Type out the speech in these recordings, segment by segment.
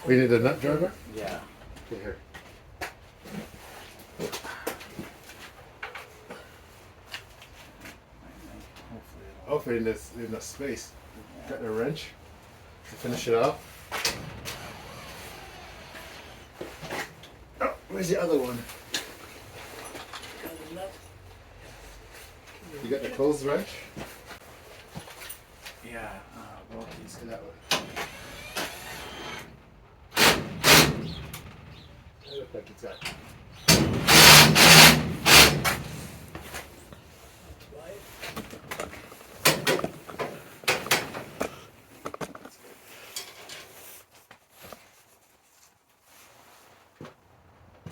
We need a nut driver? Yeah. Okay, here. Hopefully in this enough space. Got the wrench to finish it off. Oh, where's the other one? You got the closed wrench? Yeah. Well, he's To that one. It looks like it's got.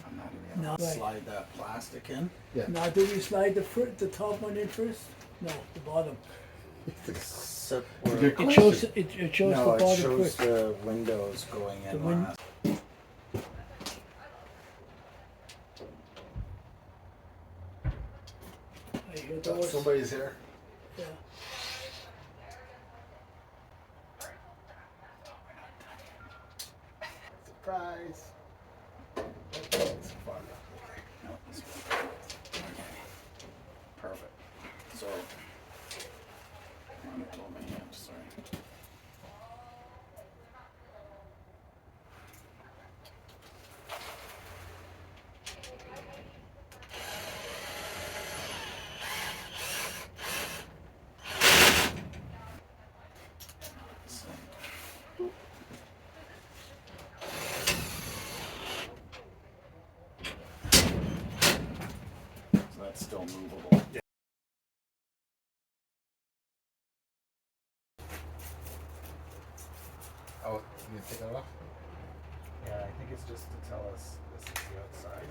I'm not even No. gonna slide that plastic in. Yeah. Now, do we slide the top one in first? No, the bottom. So, Good It shows it shows no, the it bottom shows first. the windows going in The win- last. I hear Oh, doors. somebody's here. Yeah. Surprise. It's fun. No, this one. Okay. Perfect. So, I'm gonna hold my hand, sorry. So that's still movable. Yeah. Oh, you gonna take that off? Yeah, I think it's just to tell us this is the outside.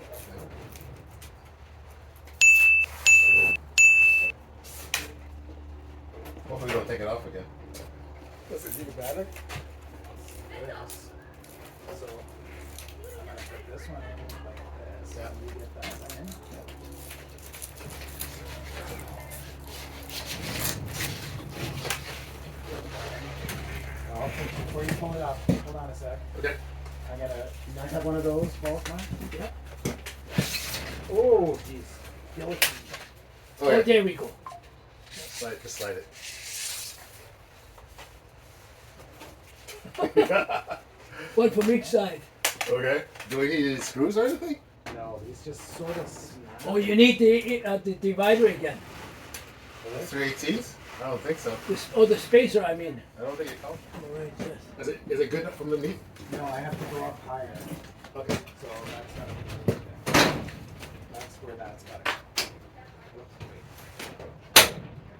Hopefully we don't take it off again. Does it need a battery? Yes. So, I'm gonna put this one in like this. Yeah. And you get that one in. Before you pull it up, hold on a sec. Okay. I'm gonna. You guys have one of those, both, Mark? Yeah. Oh, jeez. Guillotine. Oh, Oh, yeah. there we go. Just slide it. One from each side. Okay. Do we need any screws or anything? No, these just sort of snap. Oh, you need the divider again. 3/18? I don't think so. The spacer, I mean. I don't think it counts. All right, yes. Is it good from underneath? No, I have to go up higher. Okay. So that's gotta be okay. That's where that's gotta go. Whoops, wait.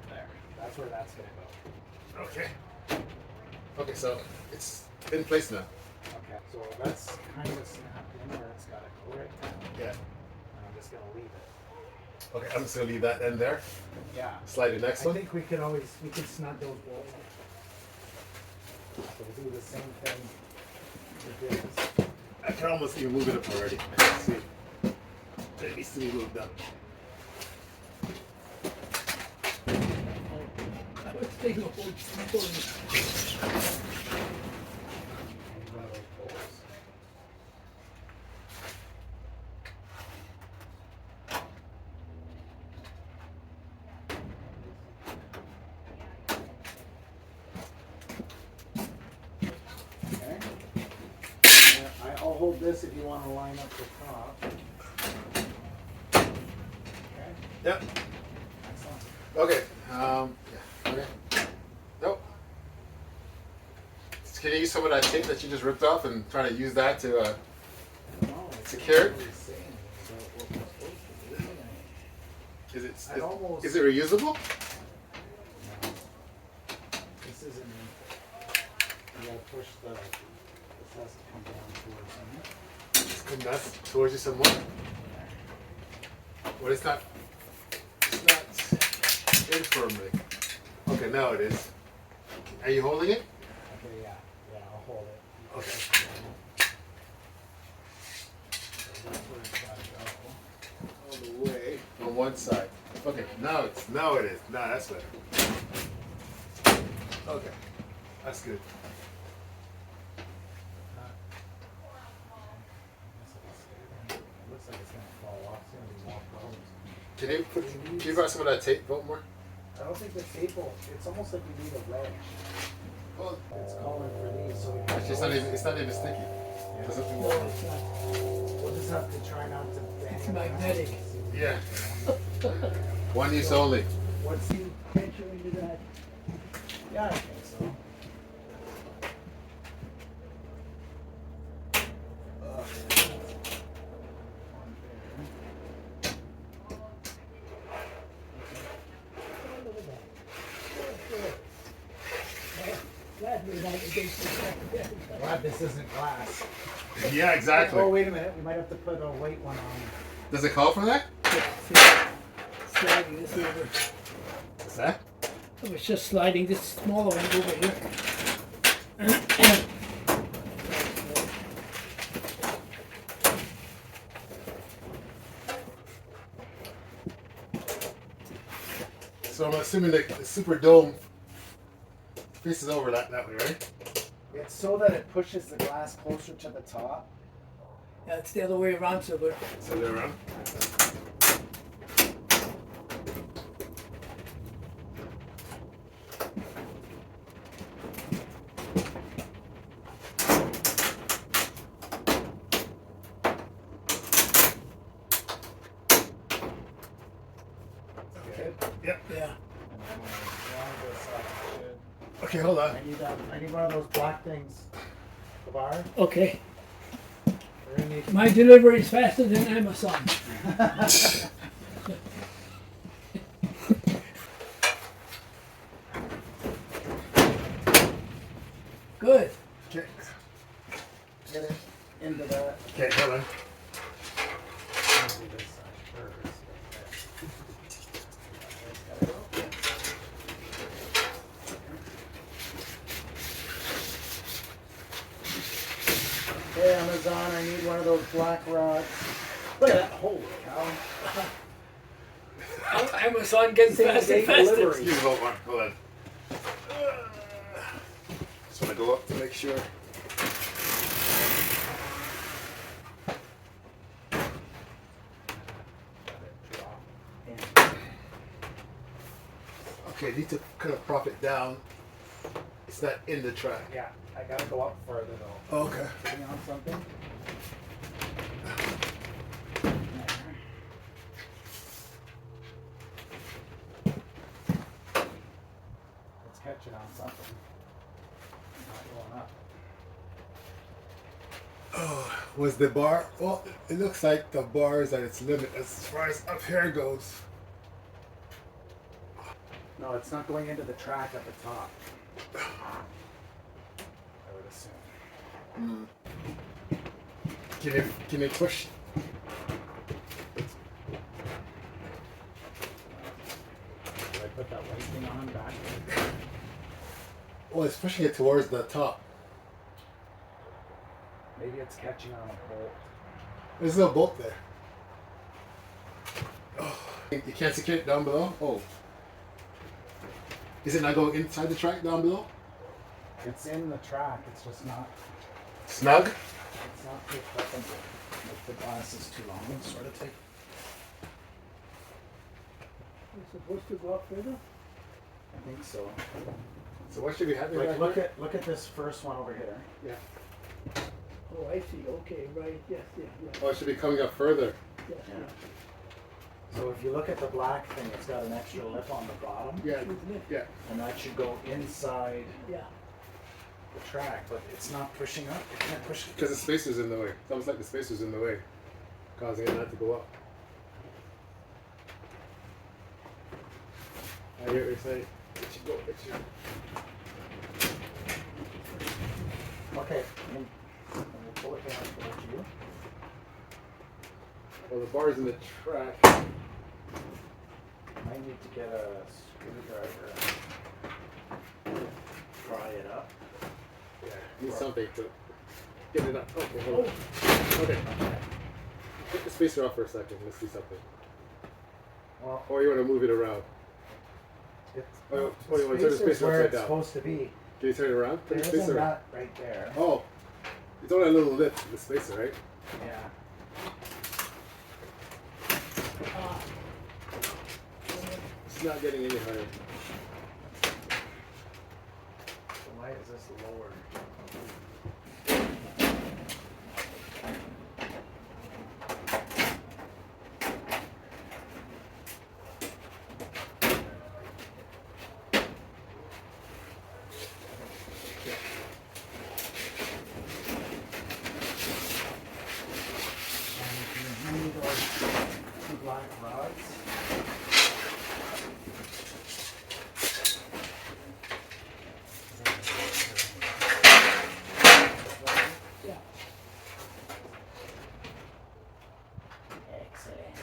There. That's where that's gonna go. Okay. Okay, so it's in place now. Okay. So that's kind of snapped in where it's gotta go right down. Yeah. And I'm just gonna leave it. Okay, I'm just gonna leave that end there. Yeah. Slide the next I one. think we could snug those walls. So we'll do the same thing with this. I can almost even move it up already. Let's see. It needs to be moved up. Let's take a whole One of those bolts. Okay. I'll hold this if you want to line up the top. Okay. Yep. Excellent. Okay. Yeah. Okay. Nope. Can you use some of that tape that you just ripped off and try to use that to No, it's secure it? really saying, so what we're supposed to do, is it reusable? no, this isn't. You gotta push this has to come down towards me. Just come down towards you some more. Well, it's not in firmly. Okay, now it is. Are you holding it? Okay, yeah, I'll hold it. Okay. So that's where it's gotta go. All the way on one side. Okay, now it is. Now that's better. Okay, that's good. Can you grab some of that tape, Biltmore? I don't think the tape will. It's almost like you need a wedge. Well, It's calling for these, so we can. actually, it's not even sticky. There's nothing No, more. it's not. We'll just have to try not to bang It's it around. magnetic. Yeah. One use only. What's the? Can't you into that? Yeah, I think so. Oh, look at that. Good. Glad we're not against the Glad this isn't glass. Yeah, exactly. Oh, wait a minute. We might have to put a white one on. Does it call for that? Sliding this over. What's that? I was just sliding this smaller one over here. So I'm assuming that the super dome faces over that way, right? It's so that it pushes the glass closer to the top. Yeah, it's the other way around, so we're So they're around. Okay. Yep. yeah. And then we'll grind this up. Okay, hold on. I need one of those black things. The bar. Okay. We're gonna need. My delivery is faster than Amazon. Good. Okay. Get it into that. Okay, hold on. Do this side first. There. Gotta go. Okay, Amazon, I need one of those black rods. Look at that. Holy cow. Amazon gets Same faster day and faster. delivery. Excuse me, hold on. Hold on. Just want to go up to make sure. Okay, need to kind of prop it down. It's not in the track. Yeah, I gotta go up further though. Okay. Putting on something. It's catching on something. Not going up. Oh, was the bar? Well, it looks like the bar is at its limit as far as up here goes. No, it's not going into the track at the top. I would assume. Can you push? Did I put that white thing on back? Well, it's pushing it towards the top. Maybe it's catching on a bolt. There's no bolt there. Oh, you can't secure it down below? Oh. Is it not going inside the track down below? It's in the track, it's just not. Snug? It's not picked up into like the glass is too long, sort of take. We're supposed to go up further? I think so. So what should we have? Like look at this first one over here. Yeah. Oh, I see. Okay, right. Yes, yeah, yeah. Oh, it should be coming up further. Yes, yeah. So if you look at the black thing, it's got an extra lip on the bottom. Yeah. Isn't it? Yeah. And that should go inside Yeah. the track, but it's not pushing up. It can't push it. Because the spacer's in the way. It's almost like the spacer's in the way, causing it not to go up. I hear what you're saying. It should go. It should. Okay, and we'll pull it down towards you. Well, the bar's in the track. I need to get a screwdriver. Pry it up. Yeah. Need something to get it up. Okay, hold on. Okay. Take the spacer off for a second. Let's see something. Well, Or you want to move it around? it's Oh, you want to turn the spacer's spacer where upside it's down? supposed to be. Can you turn it around? Turn the There's a spacer around. nut right there. Oh, it's only a little lip in the spacer, right? Yeah. It's not getting any higher. So why is this lower? And we need those two black rods. Yeah. Excellent.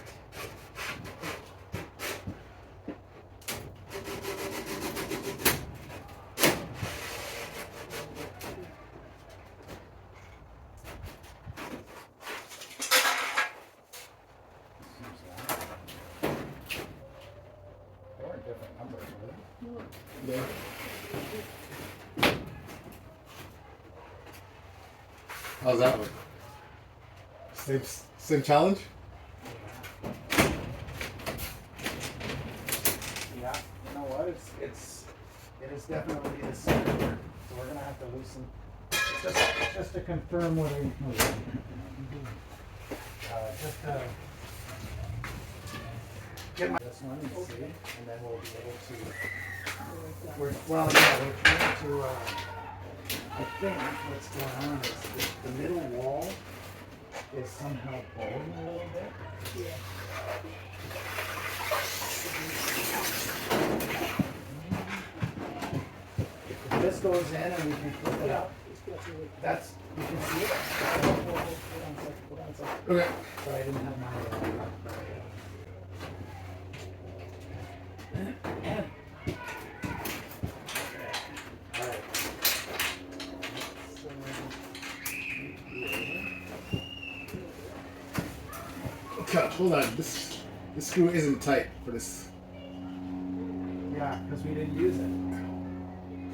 They were different numbers, were they? Yeah. How's that one? Same challenge? Yeah, you know what? It is definitely the center. So we're gonna have to loosen. Just to confirm what I just to get my this one and see, and then we'll be able to. We're trying to. I think what's going on is the middle wall is somehow bowing a little bit. If this goes in and we can flip it up, that's, you can see it. Hold on a second. Okay. But I didn't have my, Alright. Okay, hold on. This screw isn't tight for this. Yeah, because we didn't use it.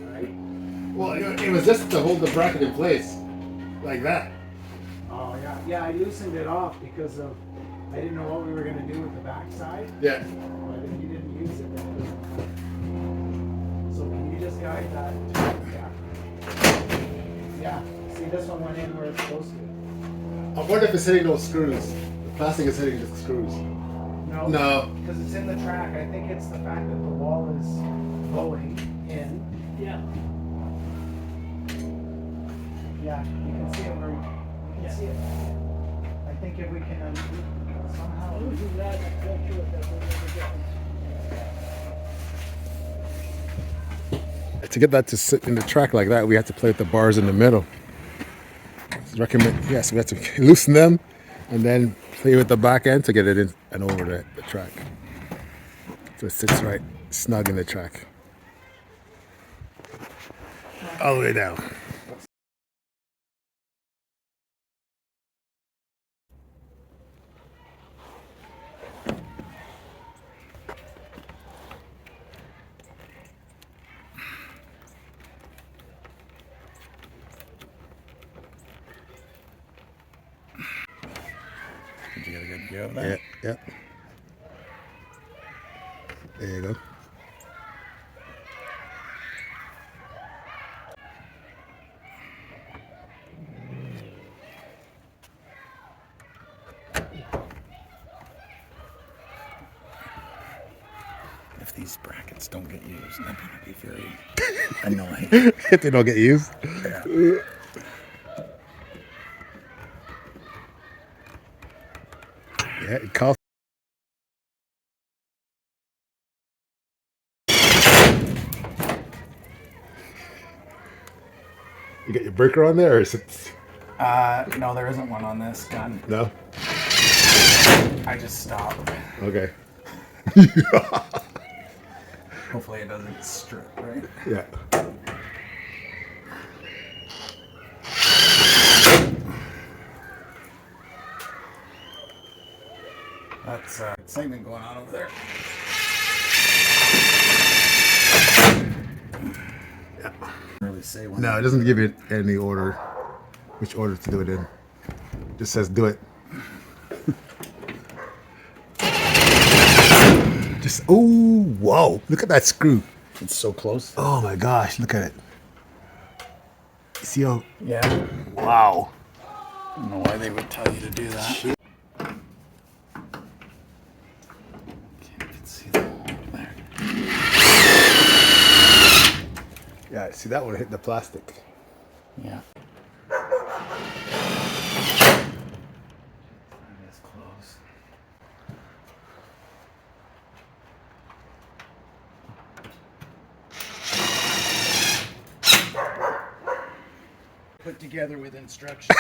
Right? Well, it was just to hold the bracket in place, like that. Oh, yeah. Yeah, I loosened it off because of, I didn't know what we were going to do with the backside. Yeah. But if you didn't use it, then it doesn't matter. So can you just guide that? Yeah. Yeah. See, this one went in where it's supposed to. I wonder if it's hitting those screws. The plastic is hitting the screws. No. No. Because it's in the track. I think it's the fact that the wall is bowing in. Yeah. Yeah, you can see it where you can see it. I think if we can somehow. Losing that, I'm not sure if that will make a difference. To get that to sit in the track like that, we have to play with the bars in the middle. Yes, we have to loosen them and then play with the back end to get it in and over the track. So it sits right snug in the track. All the way down. Did you get a good view of that? Yeah, yeah. There you go. If these brackets don't get used, I'm gonna be very annoying. If they don't get used. Yeah. Yeah, it costs. You got your breaker on there, or is it? No, there isn't one on this gun. No. I just stopped. Okay. Hopefully it doesn't strip, right? Yeah. That's excitement going on over there. Yeah. Really say when. No, it doesn't give you any order, which order to do it in. It just says do it. Just, oh, whoa. Look at that screw. It's so close. Oh my gosh, look at it. See how, Yeah. wow. I don't know why they would tell you to do that. Can't even see the hole there. Yeah, see that one hit the plastic. Yeah. That is close. Put together with instructions.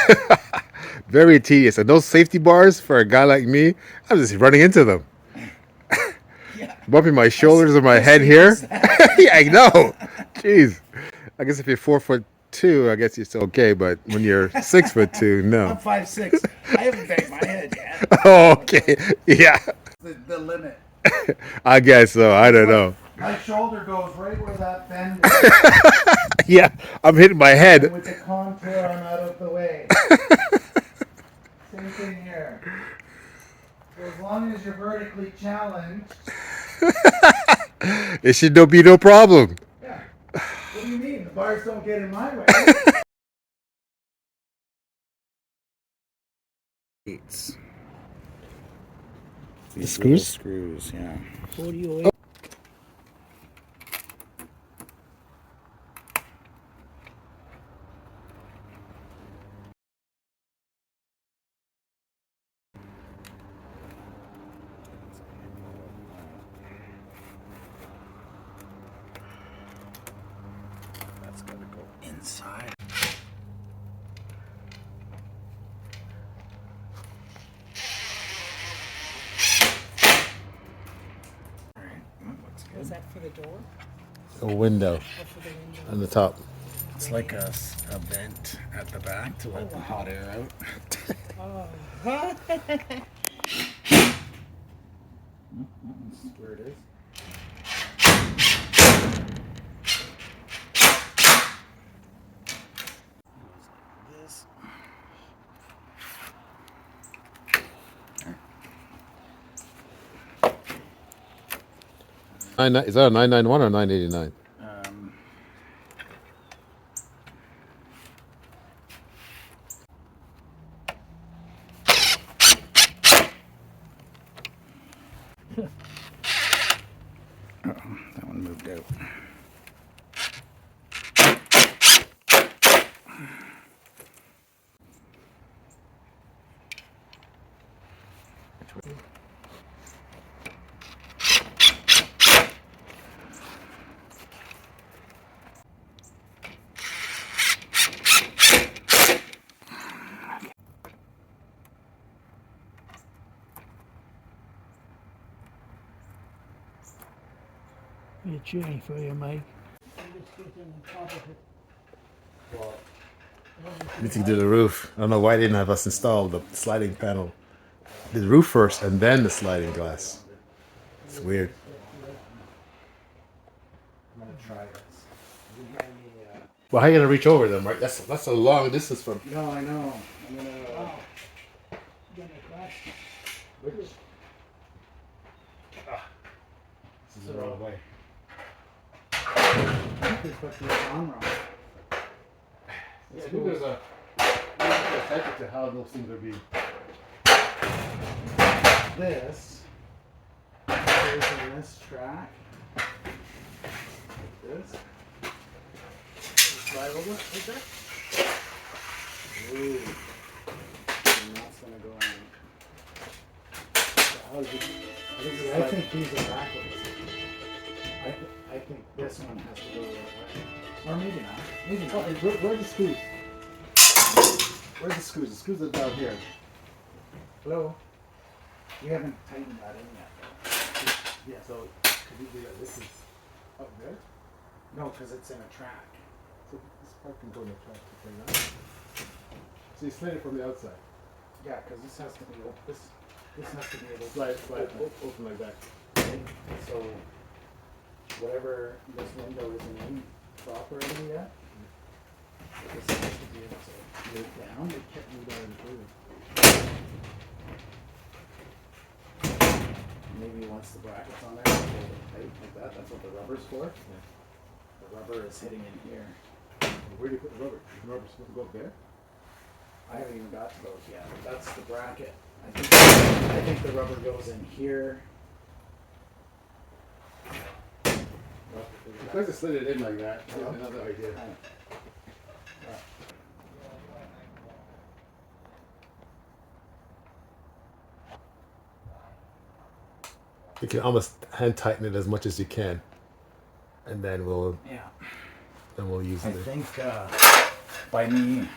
Very tedious. And those safety bars, for a guy like me, I'm just running into them. Yeah. Bumping my shoulders or my head here. Yeah, I know. Jeez. I guess if you're 4'2", I guess you're still okay. But when you're 6'2", I'm no. 5'6". I haven't banged my head yet. Oh, okay. Yeah. The limit. I guess so. I don't know. My shoulder goes right where that bend is. Yeah. I'm hitting my And head. with the contour, I'm out of the way. Same thing here. So as long as you're vertically challenged. It should be no problem. Yeah. What do you mean? The bars don't get in my way. These screws? Screws, yeah. 4008. That's got to go inside. All right, that looks good. Was that for the door? A window Or for the window? on the top. It's like a vent at the back to let the hot air out. Oh. That's where it is. This. Is that a 991 or 989? That one moved out. Be a journey for you, Mike. Just get in on top of it. Need to do the roof. I don't know why they didn't have us install the sliding panel. Did the roof first and then the sliding glass. It's weird. I'm gonna try this. Well, how are you gonna reach over them, right? That's a long distance from. No, I know. I'm gonna. Gonna crash. Which? This is the wrong way. They put this on wrong. I think there's a technique to how those things are being. This goes in this track. Like this. Slide over like that. Ooh. And that's gonna go on. How is it? I think these are backwards. I think this one has to go the right way. Or maybe not. Maybe not. Where's the screws? Where's the screws? The screws are down here. Hello? We haven't tightened that in yet. Yeah, so could you do that? This is up there. No, because it's in a track. So this part can go in the track to bring out. So you slide it from the outside. Yeah, because this has to be open. This has to be able to Slide open like that. So whatever this window isn't in properly yet, this has to be able to move down. It can't move down and through. maybe once the bracket's on there, hold it tight like that. That's what the rubber's for. The rubber is hitting in here. Where do you put the rubber? Is the rubber supposed to go up there? I haven't even got to those yet. That's the bracket. I think the rubber goes in here. Because it slid it in like that. That's another idea. You can almost hand tighten it as much as you can, and then we'll use I it. think by me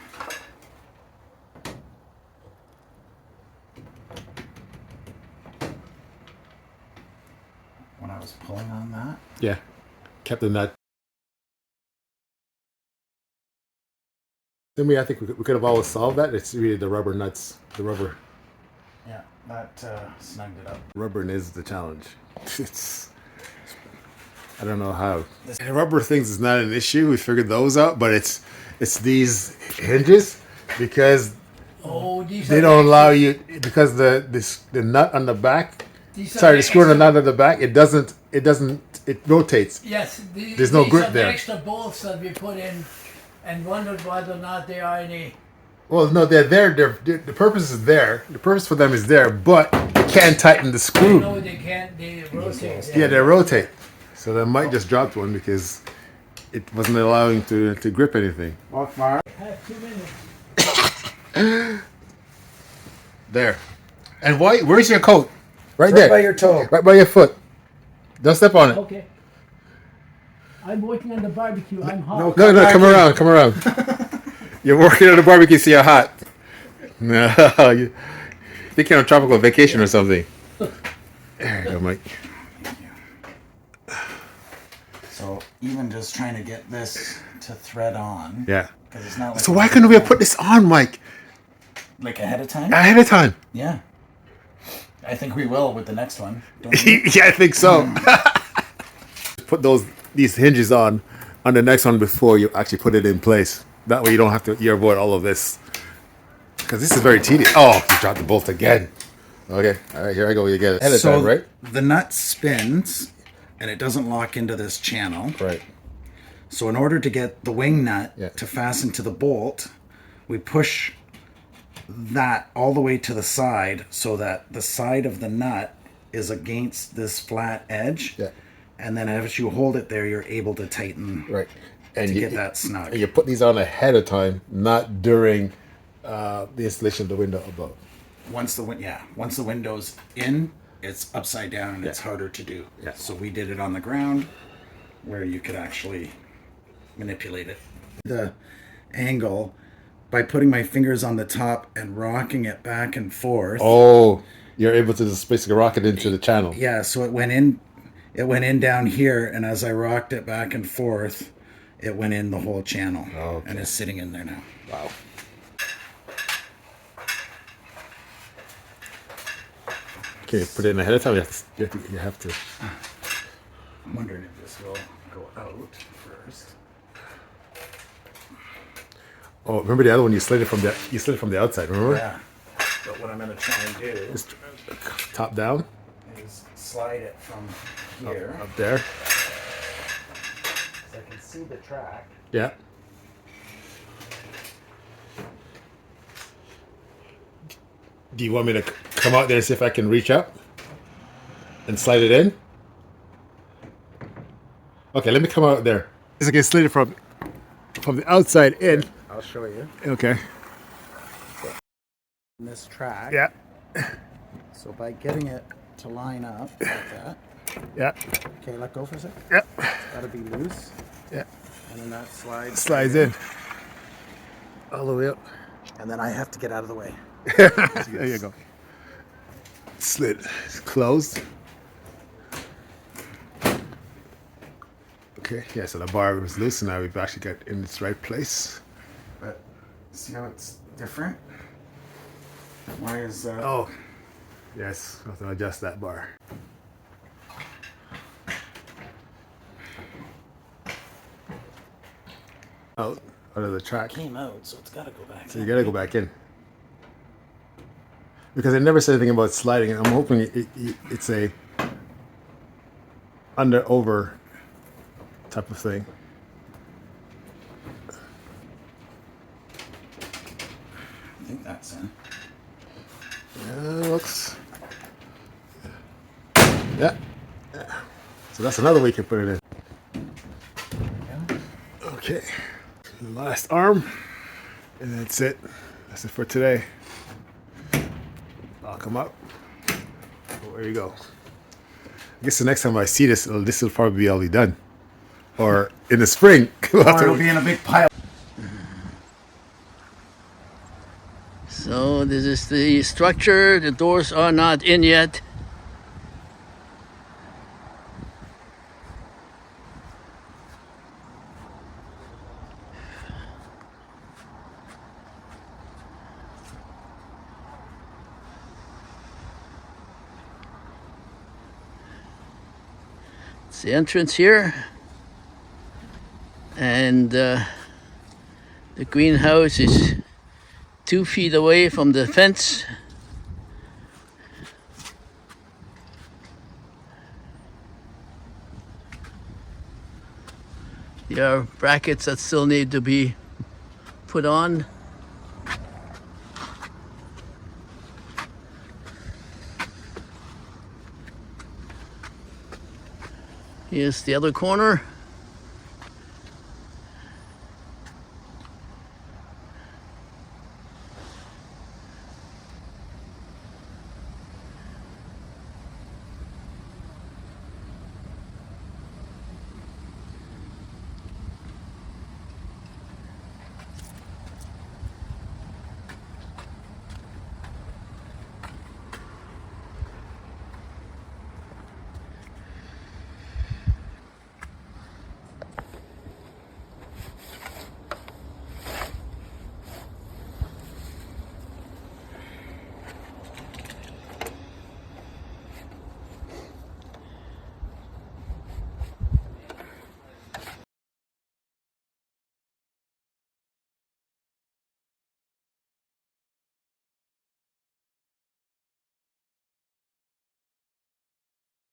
when I was pulling on that. Yeah, kept the nut. I think we could have always solved that. It's really the rubber nuts. The rubber Yeah, that snugged it up. rubbering is the challenge. It's I don't know how. The rubber things is not an issue. We figured those out, but it's these hinges because Oh, these they are don't the allow you because the nut on the back. These are Sorry, the screw on the extra- nut on the back. It rotates. Yes, There's no these grip are there. the extra bolts that we put in, and wondered whether or not they are any. Well, no, they're there. The purpose is there. The purpose for them is there, but you can't tighten the screw. No, they can't. They rotate. Yeah, they rotate. So they might just dropped one because it wasn't allowing to grip anything. Walk, Mark. Have 2 minutes. There. And why? Where's your coat? Right there. by your toe. Right by your foot. Don't step on it. Okay. I'm working on the barbecue. I'm hot. no. No, come around, come around. You're working on the barbecue, so you're hot. No, you think you're on a tropical vacation or something. There you go, Mike. So even just trying to get this to thread on. Yeah. Because it's not like So why couldn't we have put this on, Mike, like ahead of time? ahead of time? Yeah. I think we will with the next one. Don't you? Yeah, I think so. Put these hinges on the next one before you actually put it in place. That way you avoid all of this. Because this is very tedious. Oh, you dropped the bolt again. Okay, all right, here I go. You get it ahead of time, right? The nut spins and it doesn't lock into this channel. Right. So in order to get the wing nut Yeah. to fasten to the bolt, we push that all the way to the side so that the side of the nut is against this flat edge. Yeah. And then as you hold it there, you're able to tighten Right. And to you get that snug. And you put these on ahead of time, not during the installation of the window above. Once the window's in, it's upside down and it's harder to do. Yeah. So we did it on the ground where you could actually manipulate it. The angle by putting my fingers on the top and rocking it back and forth. Oh, you're able to just basically rock it into the channel. Yeah, so it went in down here, and as I rocked it back and forth, it went in the whole channel. Okay. And it's sitting in there now. Wow. Okay, put it in ahead of time. You have to. I'm wondering if this will go out first. Oh, remember the other one? You slid it from the outside. Remember? Yeah. But what I'm going to try and do Just top down is slide it from here. up there. So I can see the track. Yeah. Do you want me to come out there and see if I can reach up and slide it in? Okay, let me come out there. I can slide it from the outside in. I'll show you. Okay. This track. Yeah. So by getting it to line up like that. Yeah. Okay, let go for a sec. Yeah. It's got to be loose. Yeah. And then that slides. Slides in. All the way up. And then I have to get out of the way. There you go. Slid. It's closed. Okay, yeah, so the bar was loose, and now we've actually got in its right place. But see how it's different? Why is that? Oh, yes, I have to adjust that bar. Out of the track. Came out, so it's got to go back. So you gotta go back in. Because I never said anything about sliding, and I'm hoping it's a under over type of thing. I think that's in. Looks. Yeah. So that's another way you can put it in. Okay. Last arm. And that's it. That's it for today. I'll come up. Oh, there you go. I guess the next time I see this, this will probably be all be done. Or in the spring. Or it'll be in a big pile. So this is the structure. The doors are not in yet. It's the entrance here. And the greenhouse is 2 feet away from the fence. There are brackets that still need to be put on. Here's the other corner.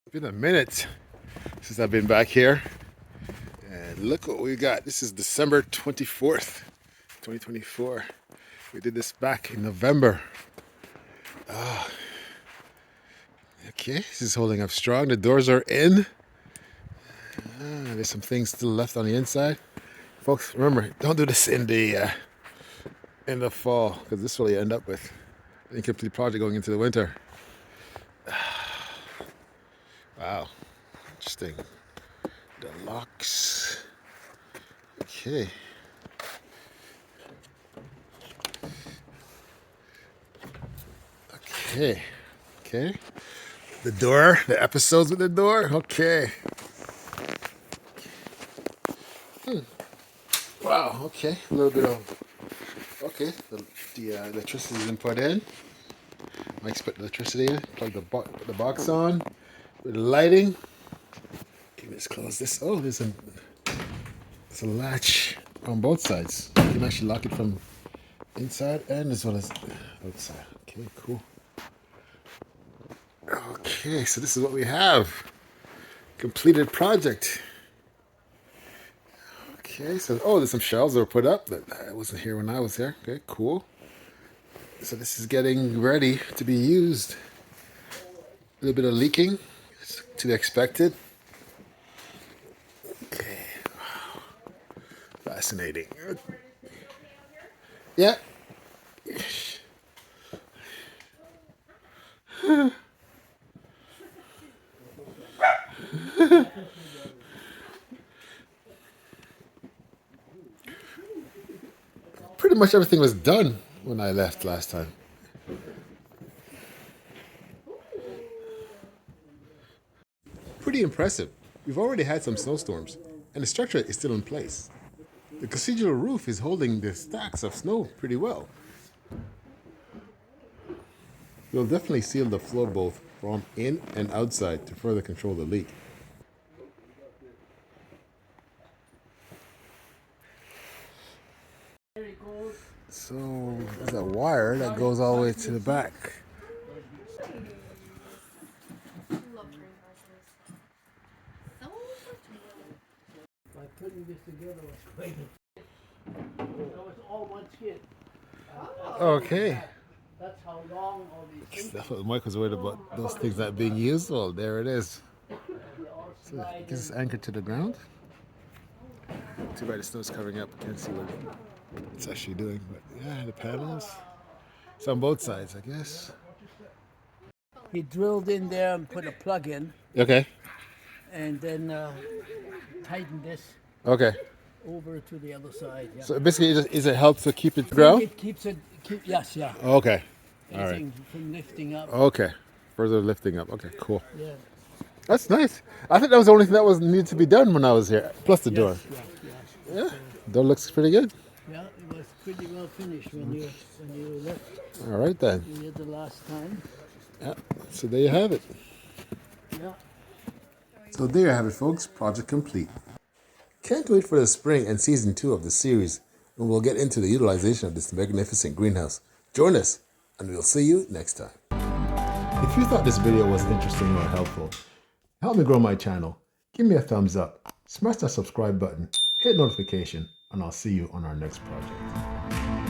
It's been a minute since I've been back here. And look what we got. This is December 24th, 2024. We did this back in November. Okay, this is holding up strong. The doors are in. There's some things still left on the inside. Folks, remember, don't do this in the fall, because this will you end up with an incomplete project going into the winter. Wow, interesting. The locks. Okay. Okay. The door, the episodes with the door. Okay. Wow, okay. A little bit of. Okay, the electricity has been put in. Mike's put the electricity in. Plug the box on. With the lighting. Okay, let's close this. Oh, there's a latch on both sides. You can actually lock it from inside and as well as outside. Okay, cool. Okay, so this is what we have. Completed project. Okay, so there's some shelves that were put up that I wasn't here when I was here. Okay, cool. So this is getting ready to be used. A little bit of leaking, it's to be expected. Okay, wow. Fascinating. Yeah. Pretty much everything was done when I left last time. Pretty impressive. We've already had some snowstorms, and the structure is still in place. The cathedral roof is holding the stacks of snow pretty well. We'll definitely seal the floor both from in and outside to further control the leak. So there's a wire that goes all the way to the back. this together was quite that was all one skid. Okay. That's how long all these things That's what Mike was worried about, those things not being used. Well, there it is. all So slide this is in. anchored to the ground. Too bad the snow's covering up. Can't see what it's actually doing. But yeah, the panels. It's on both sides, I guess. He drilled in there and put a plug in, Okay. and then tightened this Okay. over to the other side. Yeah. So basically, is it help to keep it I ground? think it keeps it. Yes, yeah. Okay. All right. Anything from lifting up. Okay. Further lifting up. Okay, cool. Yeah. That's nice. I think that was the only thing that was needed to be done when I was here. Plus the door. Yes, yeah. Yeah. Door looks pretty good. Yeah, it was pretty well finished when you left. All right then. You did the last time. Yeah. So there you have it. Yeah. So there you have it, folks. Project complete. Can't wait for the spring and season 2 of the series, when we'll get into the utilization of this magnificent greenhouse. Join us, and we'll see you next time. If you thought this video was interesting or helpful, help me grow my channel. Give me a thumbs up, smash that subscribe button, hit notification, and I'll see you on our next project.